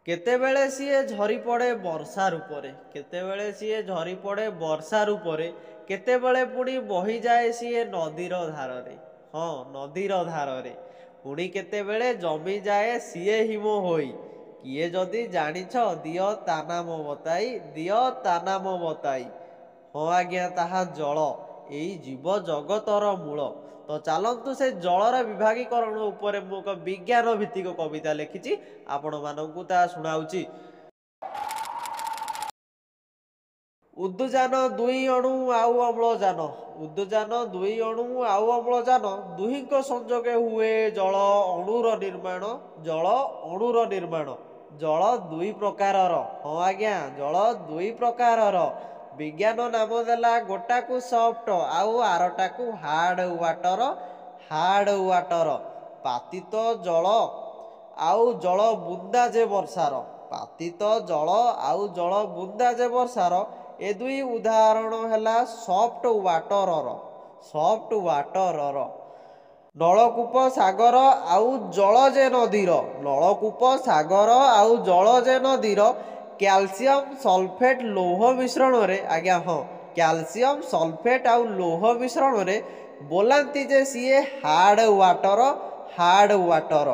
केतेबेले CA झरी पड़े वर्षा रूपरे केतेबेले CA झरी पड़े वर्षा रूपरे केतेबेले पुणी बही जाए सीए नदीर धारे। हाँ नदीर धारे पुणी केतेबेले जमी जाए सीए हिम होई। किए जदि जानिछ दियो ता नाम बताई दियो ता नाम बताई। हाँ आज्ञा ताहा जल एई जीव जगतर मूल। तो चलतु से जलर विभागीकरण उपरे मु एक विज्ञान भित्तिक कविता लिखिछि आपण मानकु ता सुनाउछि। उद्दुजान दुई अणु आउ अम्लजान उद्दुजान दुई अणु आउ अम्लजान दुहींको संजोगे हुए जल अणुर निर्माण जल अणुर निर्माण। जल दुई प्रकारर। हाँ आज्ञा जल दुई प्रकारर। विज्ञान नाम देला गोटाकू सॉफ्ट आउ आरटाकू हार्ड वाटर। हार्ड वाटर पातित जल आउ जल बुंदा जे वर्षार। पातित जल आउ जल बुंदा जे वर्षार ए दुई उदाहरण हैला सॉफ्ट वाटरर। सॉफ्ट वाटरर नलकूप सागर आउ जल जे नदीर। नलकूप सागर आउ जल जे नदीर कैल्शियम सल्फेट लौह मिश्रण रे आज्ञा हाँ कैल्शियम सल्फेट आउ लौह मिश्रण रे बोलांती जे सीए हार्ड वाटर। Hard water